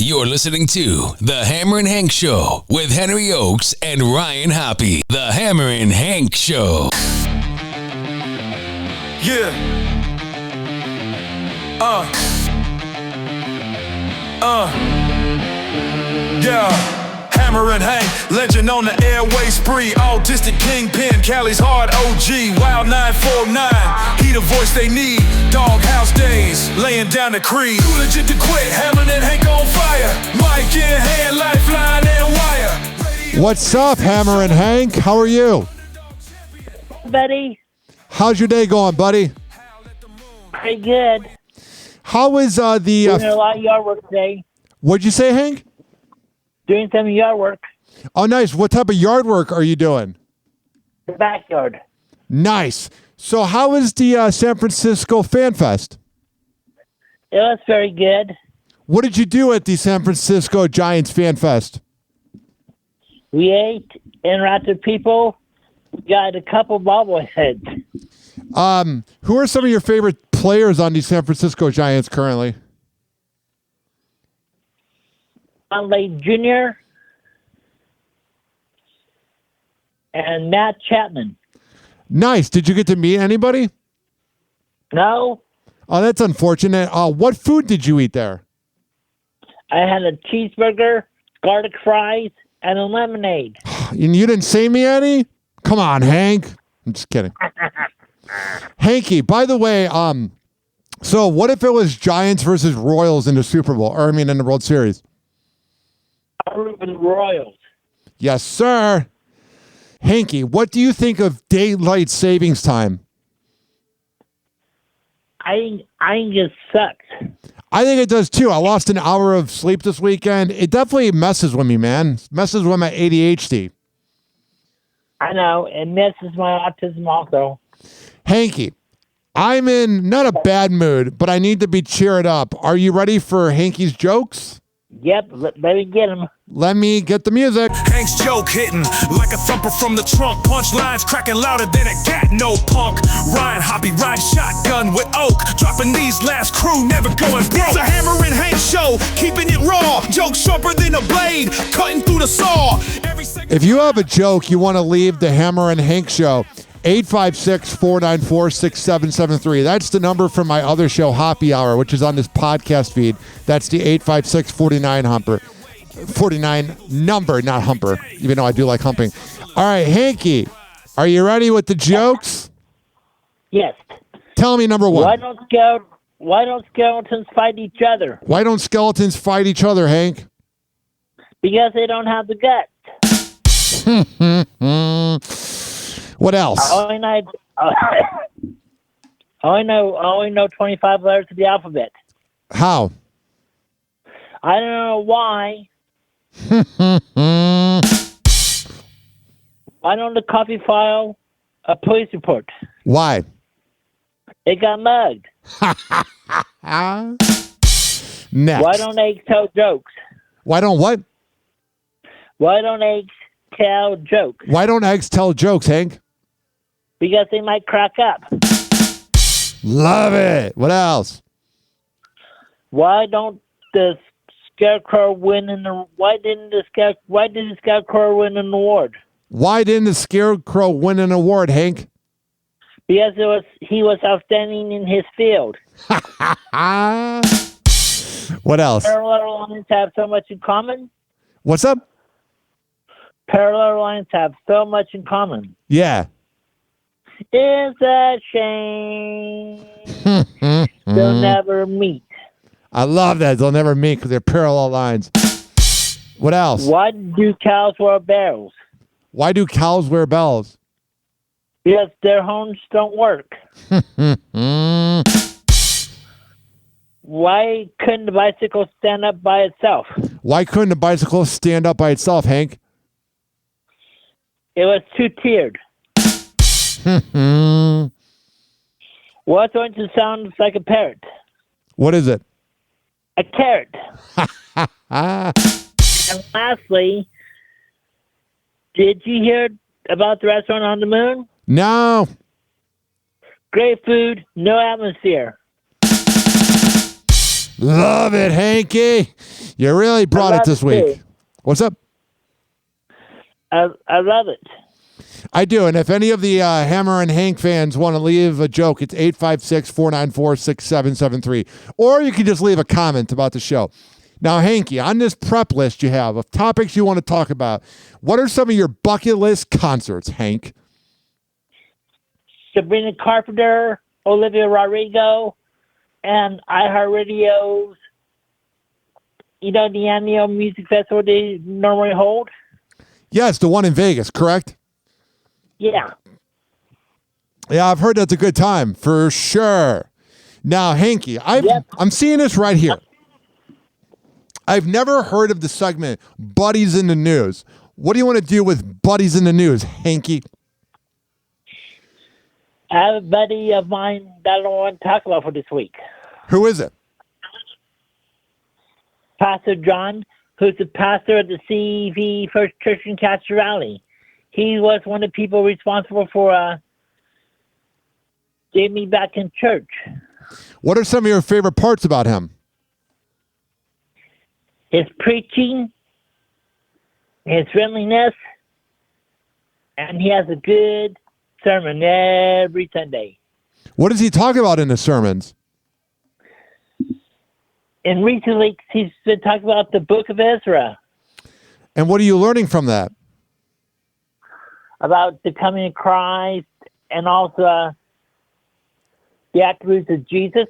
You're listening to The Hammerin' Hank Show with Henry Ochs and Ryan Hoppe. The Hammerin' Hank Show. Yeah. Yeah. Hammerin' Hank, legend on the airway spree. Autistic kingpin, Cali's hard OG. Wild 949, he the voice they need. Doghouse days, laying down the creed. Too legit to quit, Hammerin' Hank on fire. Mic in hand, lifeline and wire. What's up, Hammerin' Hank? How are you? Buddy. How's your day going, buddy? Pretty good. How is Doing a lot of yard work today. What'd you say, Hank? Doing some yard work. Oh, nice. What type of yard work are you doing? The backyard. Nice. So how is the San Francisco Fan Fest? It was very good. What did you do at the San Francisco Giants Fan Fest? We ate, interacted with people, got a couple bobbleheads. Who are some of your favorite players on the San Francisco Giants currently? Conley Jr. and Matt Chapman. Nice. Did you get to meet anybody? No, Oh, that's unfortunate. What food did you eat there? I had a cheeseburger, garlic fries, and a lemonade. And you didn't say me any? Come on, Hank. I'm just kidding. Hanky, by the way, so what if it was Giants versus Royals in the Super Bowl, or I mean in the World Series? I root for the Royals. Yes, sir. Hanky, what do you think of daylight savings time? I think it sucks. I think it does too. I lost an hour of sleep this weekend. It definitely messes with me, man. It messes with my ADHD. I know, it messes my autism also. Hanky, I'm in not a bad mood, but I need to be cheered up. Are you ready for Hanky's jokes? Yep, let me get him. Let me get the music. Hank's joke hitting like a thumper from the trunk. Punchlines cracking louder than a cat, no punk. Ryan Hoppe ride shotgun with Oak. Dropping these last crew, never going broke. It's a Hammerin' Hank show, keeping it raw. Joke sharper than a blade, cutting through the saw. If you have a joke you want to leave the Hammerin' Hank show, 856-494-6773. That's the number from my other show, Hoppe Hour, which is on this podcast feed. That's the 856-49-humper. 49 number, not humper, even though I do like humping. All right, Hanky, are you ready with the jokes? Yes. Tell me number one. Why don't skeletons fight each other? Why don't skeletons fight each other, Hank? Because they don't have the guts. What else? I only know 25 letters of the alphabet. How? I don't know why. Why don't the coffee file a police report? Why? It got mugged. Next. Why don't eggs tell jokes? Why don't what? Why don't eggs tell jokes? Why don't eggs tell jokes, Hank? Because they might crack up. Love it. What else? Why don't the scarecrow win in the? Why did the scarecrow win an award? Why didn't the scarecrow win an award, Hank? Because he was outstanding in his field. What else? Parallel lines have so much in common. What's up? Parallel lines have so much in common. Yeah. It's a shame they'll never meet. I love that. They'll never meet because they're parallel lines. What else? Why do cows wear bells? Why do cows wear bells? Because their horns don't work. Why couldn't the bicycle stand up by itself? Why couldn't a bicycle stand up by itself, Hank? It was two-tiered. What's going to sound like a parrot? What is it? A carrot. And lastly, did you hear about the restaurant on the moon? No. Great food, no atmosphere. Love it, Hanky. You really brought it this week. Too. What's up? I love it. I do. And if any of the Hammerin' Hank fans want to leave a joke, it's 856-494-6773. Or you can just leave a comment about the show. Now, Hanky, on this prep list you have of topics you want to talk about, what are some of your bucket list concerts, Hank? Sabrina Carpenter, Olivia Rodrigo, and iHeartRadio's, the annual music festival they normally hold. Yes, the one in Vegas, correct? Yeah. Yeah, I've heard that's a good time, for sure. Now, Hanky, I'm seeing this right here. I've never heard of the segment, Buddies in the News. What do you want to do with Buddies in the News, Hanky? I have a buddy of mine that I don't want to talk about for this week. Who is it? Pastor John, who's the pastor of the CV First Church in Castro Valley. He was one of the people responsible for getting me back in church. What are some of your favorite parts about him? His preaching, his friendliness, and he has a good sermon every Sunday. What does he talk about in the sermons? In recent weeks, he's been talking about the book of Ezra. And what are you learning from that? About the coming of Christ and also the attributes of Jesus.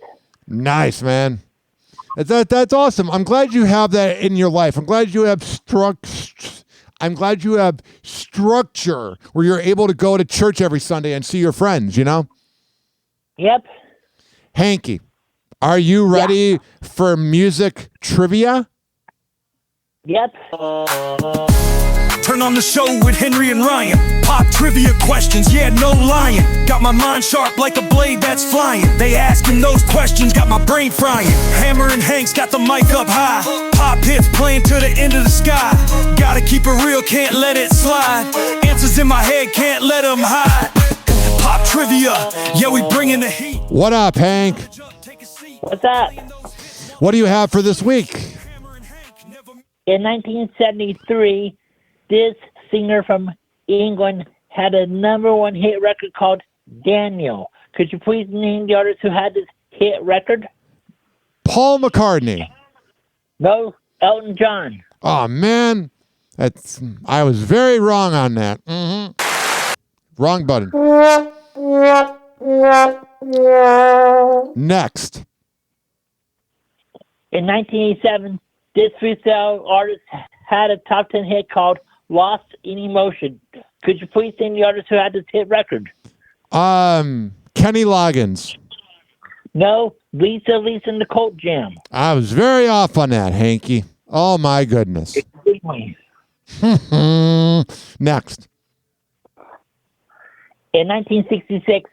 Nice, man. That's awesome. I'm glad you have that in your life. I'm glad you have structure where you're able to go to church every Sunday and see your friends, Yep. Hanky, are you ready for music trivia? Yep. Turn on the show with Henry and Ryan. Pop trivia questions, yeah, no lying. Got my mind sharp like a blade that's flying. They asking those questions, got my brain frying. Hammerin' Hank's got the mic up high. Pop hits playing to the end of the sky. Gotta keep it real, can't let it slide. Answers in my head, can't let them hide. Pop trivia, yeah, we bringing the heat. What up, Hank? What's up? What do you have for this week? In 1973, this singer from England had a #1 hit record called Daniel. Could you please name the artist who had this hit record? Paul McCartney. No, Elton John. Oh, man. I was very wrong on that. Wrong button. Next. In 1987, this freestyle artist had a top 10 hit called Lost in Emotion. Could you please name the artist who had this hit record? Kenny Loggins. No, Lisa and the Colt Jam. I was very off on that, Hanky. Oh, my goodness. Next. In 1966,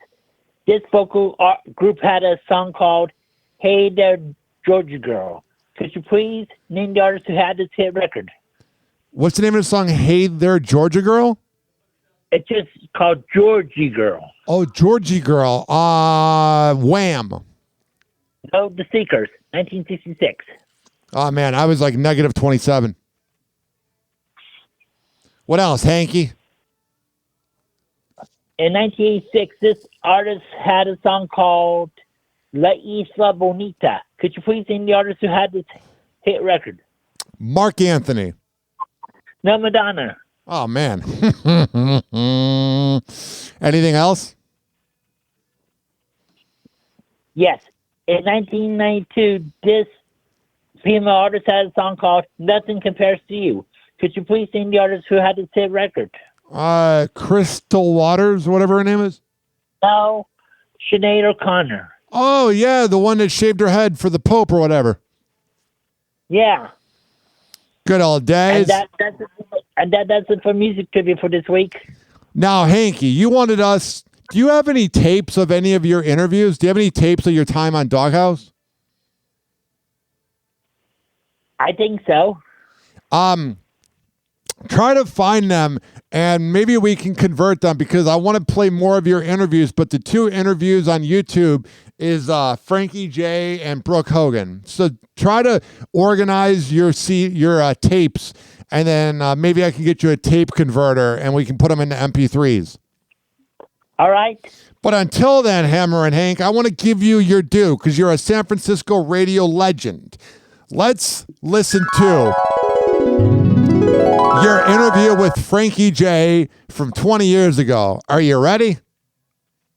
this vocal group had a song called Hey There, Georgia Girl. Could you please name the artist who had this hit record? What's the name of the song, Hey There, Georgia Girl? It's just called Georgie Girl. Oh, Georgie Girl. Wham. No, The Seekers, 1966. Oh, man, I was like negative 27. What else, Hanky? In 1986, this artist had a song called La Isla Bonita. Could you please name the artist who had this hit record? Mark Anthony. No, Madonna. Oh, man. Anything else? Yes. In 1992, this female artist had a song called Nothing Compares to You. Could you please name the artist who had this hit record? Crystal Waters, whatever her name is. No, Sinead O'Connor. Oh, yeah, the one that shaved her head for the Pope or whatever. Yeah. Good old days. And that's it for music trivia for this week. Now, Hanky, you wanted us... Do you have any tapes of any of your interviews? Do you have any tapes of your time on Doghouse? I think so. try to find them, and maybe we can convert them because I want to play more of your interviews. But the 2 interviews on YouTube is Frankie J and Brooke Hogan. So try to organize your tapes, and then maybe I can get you a tape converter, and we can put them into MP3s. All right. But until then, Hammerin' Hank, I want to give you your due because you're a San Francisco radio legend. Let's listen to your interview with Frankie J from 20 years ago. Are you ready?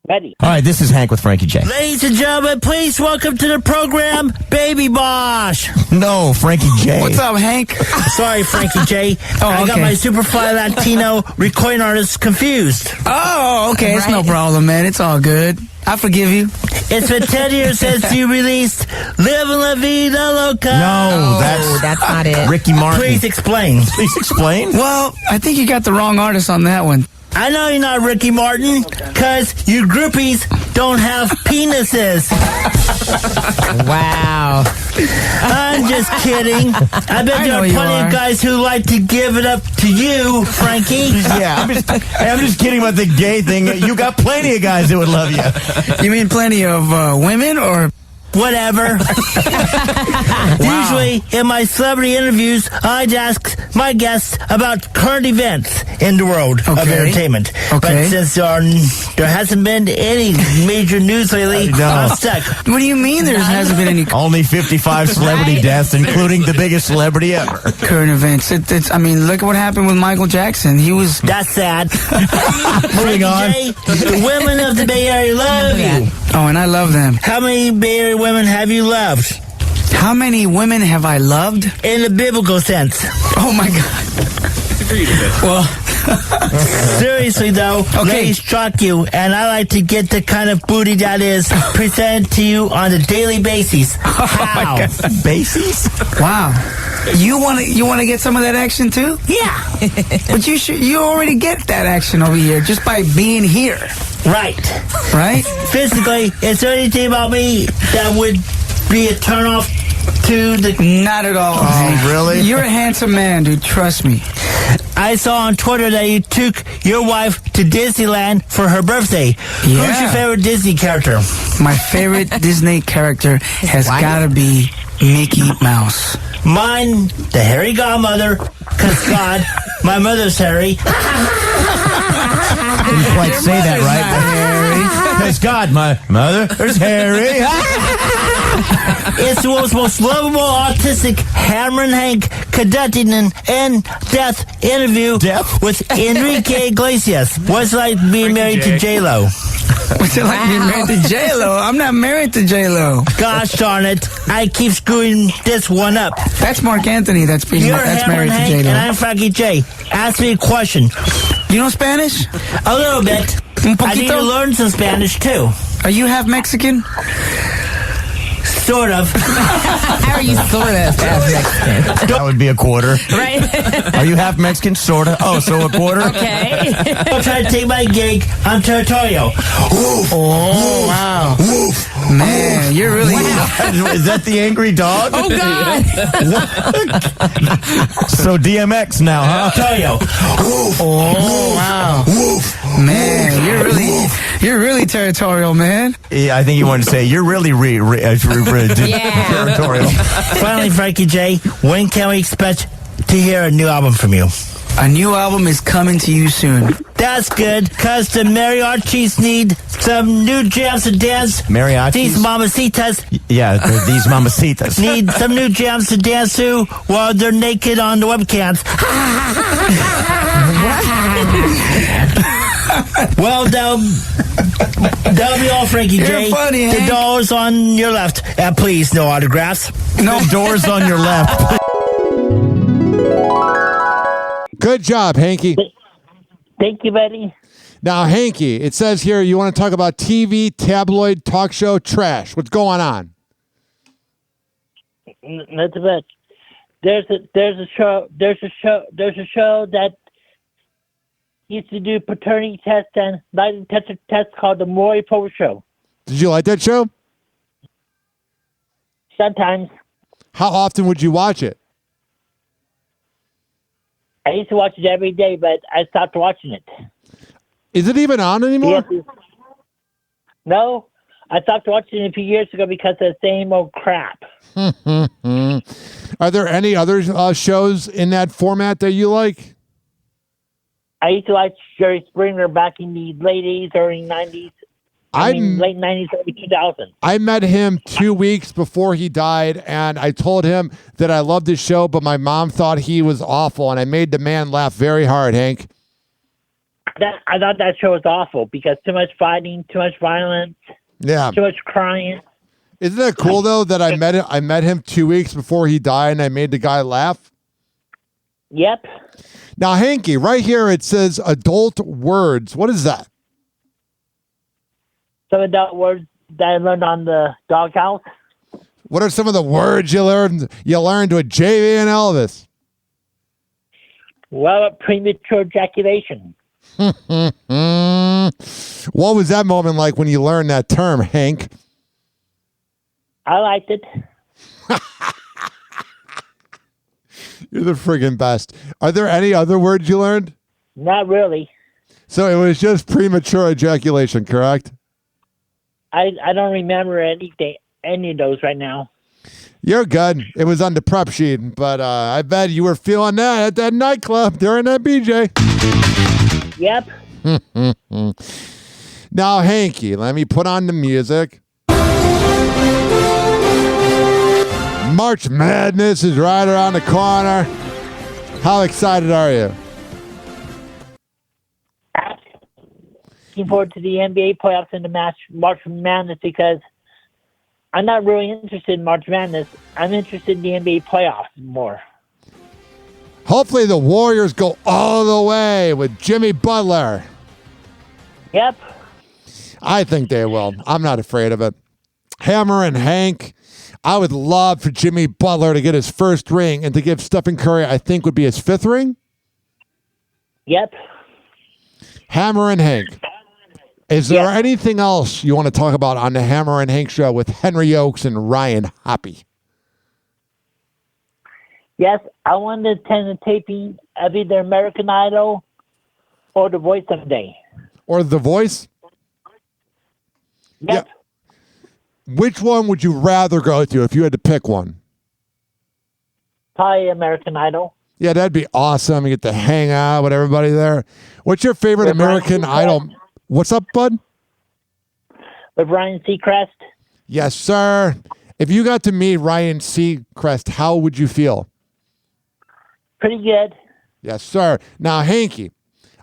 Ready. All right, this is Hank with Frankie J. Ladies and gentlemen, please welcome to the program, Baby Bosh. No, Frankie J. What's up, Hank? Sorry, Frankie J. I got my Superfly Latino recording artist confused. Oh, okay. It's no problem, man. It's all good. I forgive you. It's been 10 years since you released Livin' La Vida Loca. No, that's not it. Ricky Martin. Please explain. Please explain. Well, I think you got the wrong artist on that one. I know you're not Ricky Martin, because you groupies don't have penises. Wow. I'm just kidding. I bet there are plenty of guys who like to give it up to you, Frankie. Yeah, I'm just kidding about the gay thing. You got plenty of guys that would love you. You mean plenty of women or... Whatever. Usually, in my celebrity interviews, I'd ask my guests about current events in the world of entertainment. But since there hasn't been any major news lately, I'm stuck. What do you mean there hasn't been any Only 55 celebrity deaths, including the biggest celebrity ever. current events? I mean, look at what happened with Michael Jackson. He was... That's sad. Moving on. The women of the Bay Area love you. Oh, and I love them. How many Bay Area women have you loved? How many women have I loved? In the biblical sense. Oh, my God. Well... Seriously, though, ladies shock you, and I like to get the kind of booty that is presented to you on a daily basis. How? Bases? Wow. You want to get some of that action, too? Yeah. But you already get that action over here just by being here. Right. Right? Physically, is there anything about me that would be a turnoff to the... Not at all. Oh, really? You're a handsome man, dude. Trust me. I saw on Twitter that you took your wife to Disneyland for her birthday. Yeah. Who's your favorite Disney character? My favorite Disney character has got to be Mickey Mouse. Mine, the hairy godmother, because God, my mother's hairy. Didn't quite say that right. Because God, my mother's hairy. It's the most lovable autistic Hammerin' Hank conducting an in-depth interview with Enrique Iglesias. What's it like being married to J-Lo? What's it like being married to J-Lo? I'm not married to J-Lo. Gosh darn it. I keep screwing this one up. That's Mark Anthony that's married to Hank, J-Lo. and I'm Frankie J. Ask me a question. You know Spanish? A little bit. I need to learn some Spanish, too. Are you half Mexican? Sort of. How are you sort of half Mexican? That would be a quarter. Right? Are you half Mexican? Sort of. Oh, so a quarter? Okay. I'm trying to take my gig on territorial. Oh, wow. Man, you're really... Is that the angry dog? Oh, God. So DMX now, huh? Territorial. Oh, wow. Man, you're really territorial, man. Yeah, I think you wanted to say you're really territorial. Finally, Frankie J, when can we expect to hear a new album from you? A new album is coming to you soon. That's good, because the mariachis need some new jams to dance. Mariachis? These mamacitas Yeah, these mamacitas. need some new jams to dance to while they're naked on the webcams. Well, that'll be all, Frankie J. You're funny, The Hank. door's on your left. Please, no autographs. No doors on your left. Good job, Hanky. Thank you, buddy. Now, Hanky, it says here you want to talk about TV, tabloid, talk show, trash. What's going on? Not too bad. There's a show that used to do paternity tests and lie detector tests called the Maury Povich Show. Did you like that show? Sometimes. How often would you watch it? I used to watch it every day, but I stopped watching it. Is it even on anymore? Yes, no, I stopped watching it a few years ago because of the same old crap. Are there any other shows in that format that you like? I used to like Jerry Springer back in the late 80s, early 90s. Late 90s, early 2000s. I met him 2 weeks before he died, and I told him that I loved his show, but my mom thought he was awful, and I made the man laugh very hard, Hank. I thought that show was awful because too much fighting, too much violence, Yeah. too much crying. Isn't that cool, though, that I met him 2 weeks before he died, and I made the guy laugh? Yep. Now, Hanky, right here it says adult words. What is that? Some adult words that I learned on the doghouse. What are some of the words you learned with JV and Elvis? Well, premature ejaculation. What was that moment like when you learned that term, Hank? I liked it. You're the friggin' best. Are there any other words you learned? Not really. So it was just premature ejaculation, correct? I don't remember any of those right now. You're good. It was on the prep sheet, but I bet you were feeling that at that nightclub during that BJ. Yep. Now, Hanky, let me put on the music. March Madness is right around the corner. How excited are you? Looking forward to the NBA playoffs and the March Madness because I'm not really interested in March Madness. I'm interested in the NBA playoffs more. Hopefully the Warriors go all the way with Jimmy Butler. Yep. I think they will. I'm not afraid of it. Hammerin Hank. I would love for Jimmy Butler to get his first ring and to give Stephen Curry, I think, would be his fifth ring. Yep. Hammerin Hank. Is there anything else you want to talk about on the Hammerin Hank show with Henry Ochs and Ryan Hoppe? Yes, I want to attend a taping of either American Idol or The Voice someday. Or The Voice? Yep. Yeah. Which one would you rather go to if you had to pick one? Probably American Idol. Yeah, that'd be awesome. You get to hang out with everybody there. What's your favorite With American Ryan Idol? What's up, bud? With Ryan Seacrest. Yes, sir. If you got to meet Ryan Seacrest, how would you feel? Pretty good. Yes, sir. Now, Hanky,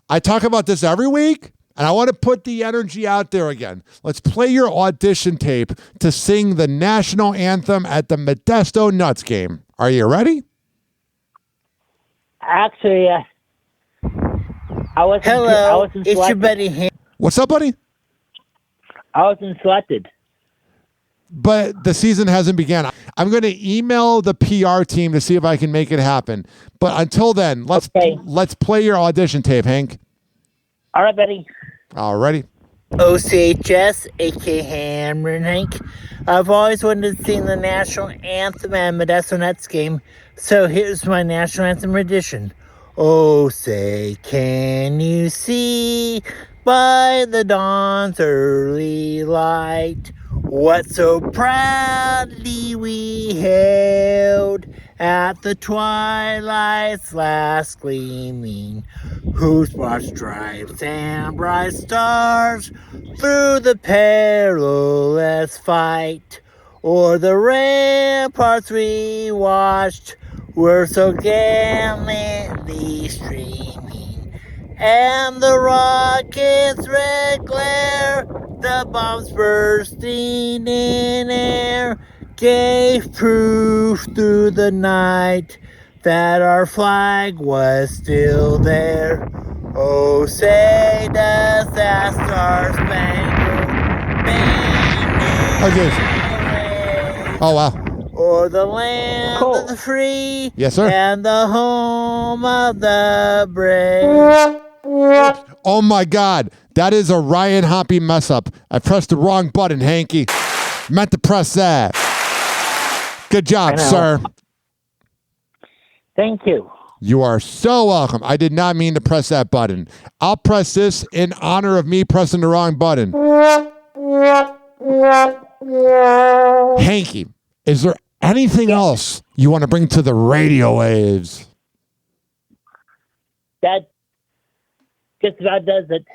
I talk about this every week, and I want to put the energy out there again. Let's play your audition tape to sing the national anthem at the Modesto Nuts game. Are you ready? Actually, I wasn't. Hello, I wasn't it's your selected. buddy. What's up, buddy? I wasn't selected. But the season hasn't begun. I'm going to email the PR team to see if I can make it happen. But until then, let's play your audition tape, Hank. All right, buddy. All righty. OCHS, aka Hammerin Hank. I've always wanted to sing the national anthem at a Modesto Nuts game, so here's my national anthem rendition. Oh, say, can you see by the dawn's early light what so proudly we hailed at the twilight's last gleaming, whose broad stripes and bright stars through the perilous fight o'er the ramparts we watched were so gallantly streaming, and the rocket's red glare, the bombs bursting in air, gave proof through the night that our flag was still there. Oh, say does that star-spangled banner Okay. Oh, wow. or the land of the free, Yes, sir. and the home of the brave. Oh, my God. That is a Ryan Hoppe mess up. I pressed the wrong button, Hanky. Meant to press that. Good job, sir. Thank you. You are so welcome. I did not mean to press that button. I'll press this in honor of me pressing the wrong button. Hanky, is there anything else you want to bring to the radio waves? That just about does it.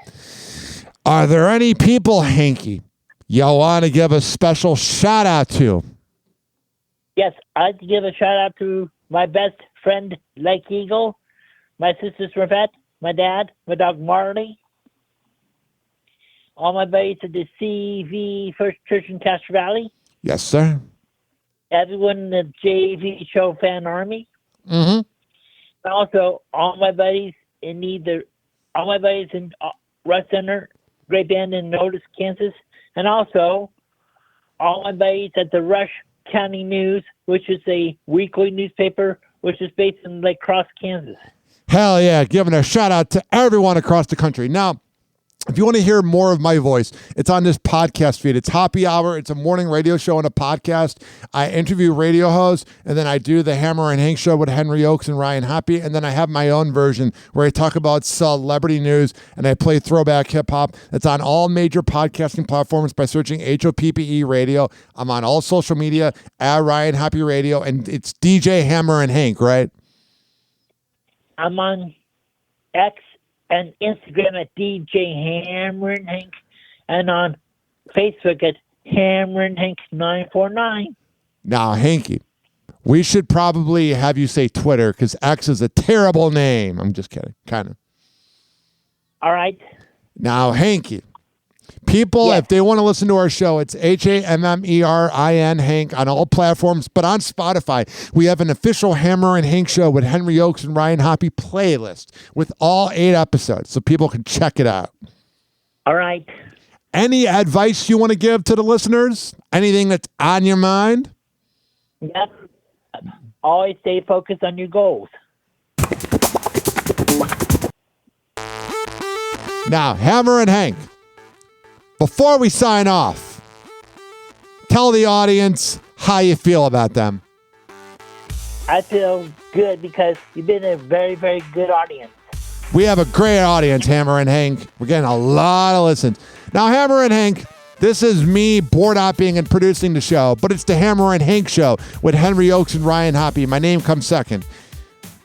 Are there any people, Hanky, you want to give a special shout out to? Yes, I'd like to give a shout out to my best friend, Lake Eagle, my sister Sravette, my dad, my dog Marley, all my buddies at the CV First Church in Castro Valley, Yes, sir. everyone in the JV Show Fan Army, Mm-hmm. and also all my buddies in Rush Center, Great Bend in Notice, Kansas, and also all my buddies at the Rush County News, which is a weekly newspaper, which is based in Lake Cross, Kansas. Hell yeah, giving a shout out to everyone across the country. Now, if you want to hear more of my voice, it's on this podcast feed. It's Hoppe Hour. It's a morning radio show and a podcast. I interview radio hosts, and then I do the Hammer and Hank show with Henry Ochs and Ryan Hoppe, and then I have my own version where I talk about celebrity news, and I play throwback hip-hop. It's on all major podcasting platforms by searching HOPPE Radio. I'm on all social media, at Ryan Hoppe Radio, and it's DJ Hammer and Hank, right? I'm on X and Instagram at DJ Hammerin Hank, and on Facebook at Hammerin Hank 949. Now, Hanky, we should probably have you say Twitter because X is a terrible name. I'm just kidding, kind of. All right. Now, Hanky, people, if they want to listen to our show, it's HAMMERIN Hank on all platforms, but on Spotify, we have an official Hammer and Hank show with Henry Ochs and Ryan Hoppe playlist with all 8 episodes, so people can check it out. All right. Any advice you want to give to the listeners? Anything that's on your mind? Yep. Always stay focused on your goals. Now, Hammer and Hank, before we sign off, tell the audience how you feel about them. I feel good because you've been a very, very good audience. We have a great audience, Hammer and Hank. We're getting a lot of listens. Now, Hammer and Hank, this is me board hopping and producing the show, but it's the Hammer and Hank show with Henry Ochs and Ryan Hoppe. My name comes second.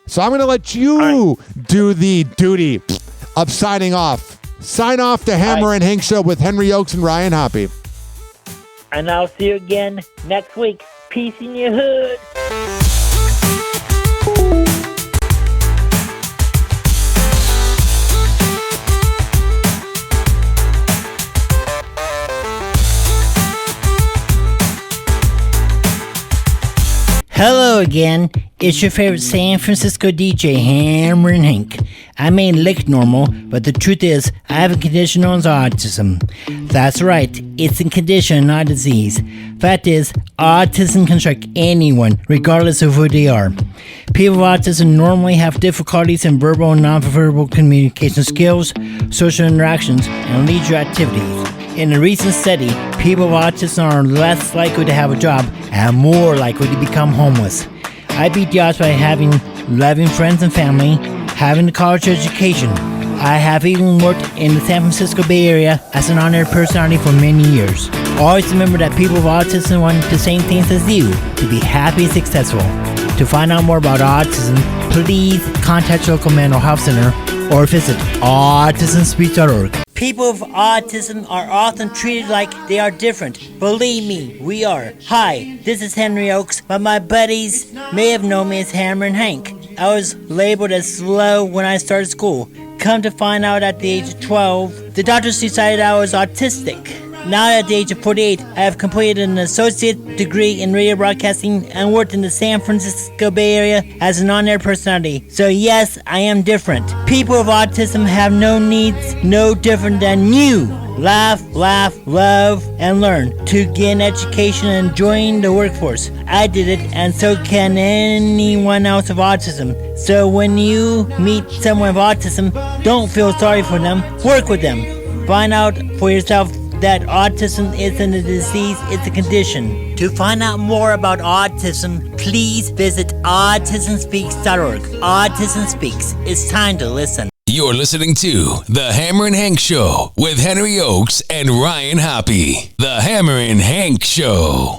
So I'm going to let you do the duty of signing off. Sign off the Hammer and Hank show with Henry Ochs and Ryan Hoppe. And I'll see you again next week. Peace in your hood. Hello again. It's your favorite San Francisco DJ, Hammerin Hank. I may look normal, but the truth is, I have a condition known as autism. That's right, it's a condition, not a disease. Fact is, autism can strike anyone, regardless of who they are. People with autism normally have difficulties in verbal and non-verbal communication skills, social interactions, and leisure activities. In a recent study, people with autism are less likely to have a job and more likely to become homeless. I beat the odds by having loving friends and family, having a college education. I have even worked in the San Francisco Bay Area as an on-air personality for many years. Always remember that people with autism want the same things as you, to be happy and successful. To find out more about autism, please contact your local mental health center or visit autismspeech.org. People with autism are often treated like they are different. Believe me, we are. Hi, this is Henry Ochs, but my buddies may have known me as Hammer and Hank. I was labeled as slow when I started school. Come to find out at the age of 12, the doctors decided I was autistic. Now at the age of 48, I have completed an associate degree in radio broadcasting and worked in the San Francisco Bay Area as an on-air personality. So yes, I am different. People with autism have no needs, no different than you. Laugh, love, and learn to get an education and join the workforce. I did it, and so can anyone else with autism. So when you meet someone with autism, don't feel sorry for them. Work with them. Find out for yourself that autism isn't a disease, it's a condition. To find out more about autism, please visit autismspeaks.org. Autism Speaks. It's time to listen. You're listening to The Hammerin' Hank Show with Henry Ochs and Ryan Hoppe. The Hammerin' Hank Show.